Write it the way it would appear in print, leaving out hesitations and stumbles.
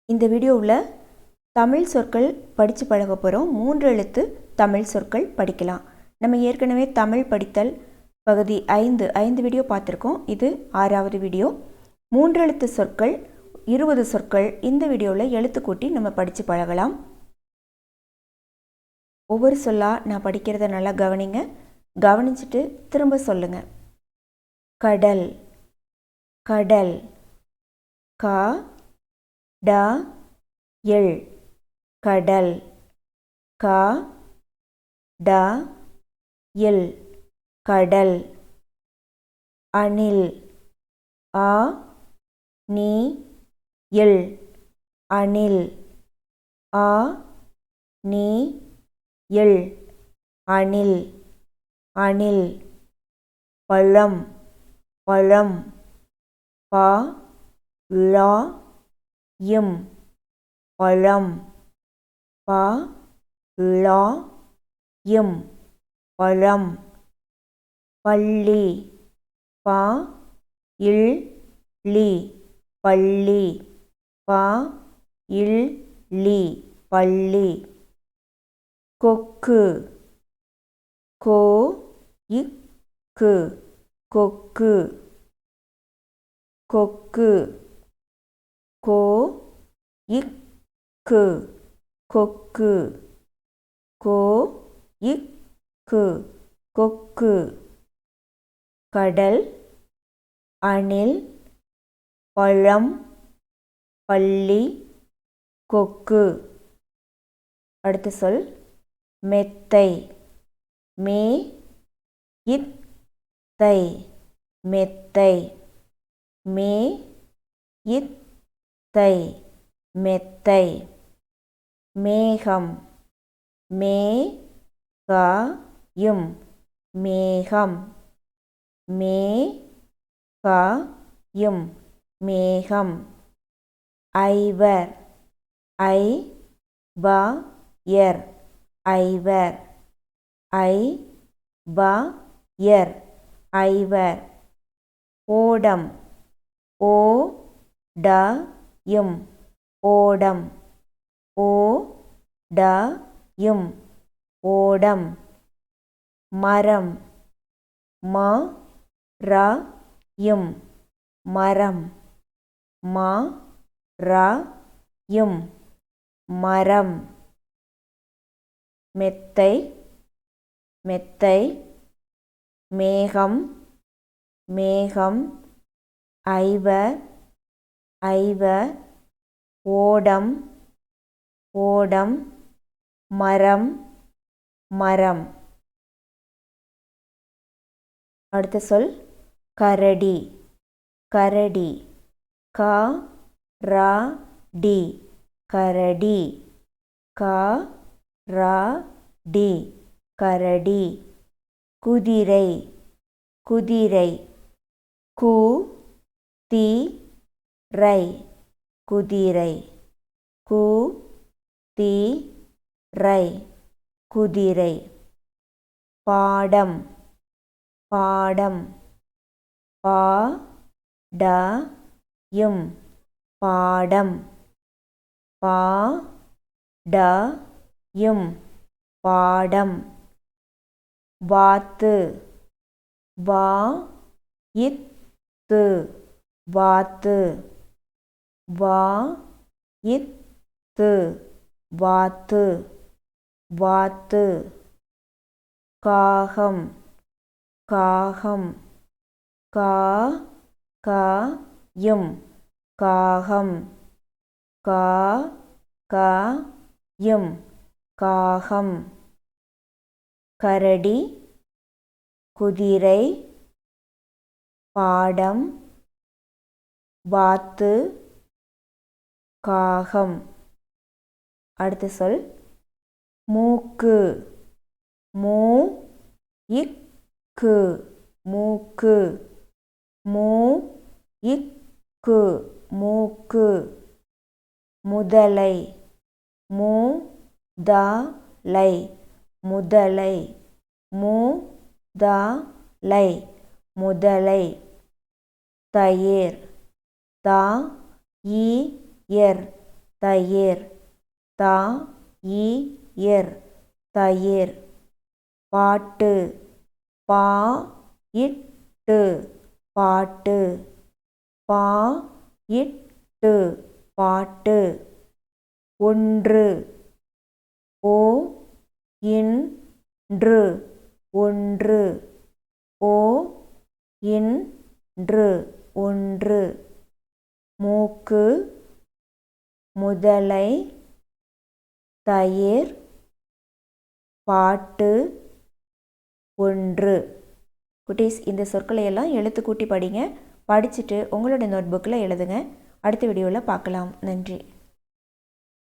இந்த வீடியோவில் தமிழ் சொற்கள் படித்து பழக போகிறோம். 3 எழுத்து தமிழ் சொற்கள் படிக்கலாம். நம்ம ஏற்கனவே தமிழ் படித்தல் பகுதி 5 வீடியோ பார்த்துருக்கோம். இது 6வது வீடியோ. 3 எழுத்து சொற்கள் 20 சொற்கள் இந்த வீடியோவில் எழுத்து கூட்டி நம்ம படித்து பழகலாம். ஒவ்வொரு சொல்லாக நான் படிக்கிறத நல்லா கவனிங்க. கவனிச்சுட்டு திரும்ப சொல்லுங்கள். கடல், கடல், க ட எல், கடல், க ட எல், கடல். அணில், அ நீ எல், அணில், அ நீ எல், அணில், அணில். பழம், பழம், ப ழ ம், பழம், ப ழ ம், பழம். பள்ளி, ப இல் லி, பள்ளி, ப இல் லி, பள்ளி. கொக்கு, கோ இக்கு, கொக்கு, கொக்கு, கோ இக்கு, கொக்கு, கோ இக்கு, கொக்கு. கடல், அணில், பழம், பள்ளி, கொக்கு. அடுத்த சொல் மெத்தை, மே இத்தை, மெத்தை, மே இத்தை, மெத்தை. மேகம், மே க யும், மேகம், மே க யும், மேகம். ஐவர், ஐ ப எர், ஐவர், ஐ ப எர், ஐவர். ஓடம், ஓ ட யும், ஓடம், ஓ ட யும், ஓடம். மரம், ம ர யும், மரம், ம ர யும், மரம். மெத்தை, மெத்தை, மேகம், மேகம். ஐவர், ஐவர். ஓடம், ஓடம். மரம், மரம். அடுத்த சொல் கரடி, கரடி, க ர டி, கரடி, க ர டி, கரடி. குதிரை, குதிரை, கு தி ரை, குதிரை, கு தி ரை, குதிரை. பாடம், பாடம், ப ட யும், பாடம், ப ட யும், பாடம். வாத்து, வா இத்து, வாத்து, வா இத்து, வாத்து, வாத்து. காகம், காகம், க க யும், காகம், க க யும், காகம். கரடி, குதிரை, பாடம், வாத்து, காகம். அடுத்த சொல் மூக்கு, மூ இக்கு, மூக்கு, மூ இக்கு, மூக்கு. முதலை, மு த லை, முதலை, மு த லை, முதலை. தயிர், த இ எர், தயிர், தா இ எர், தயிர். பாட்டு, பா இட்டு, பாட்டு, பா இட்டு, பாட்டு. ஒன்று, ஓ இன்று, ஒன்று, ஓ இன்று, ஒன்று. மூக்கு, முதலை, தயிர், பாட்டு, ஒன்று. குட்டீஸ், இந்த சொற்களை எல்லாம் எழுத்து கூட்டி படிங்க. படிச்சுட்டு உங்களோட நோட் புக்கில் எழுதுங்க. அடுத்த வீடியோவில் பார்க்கலாம். நன்றி.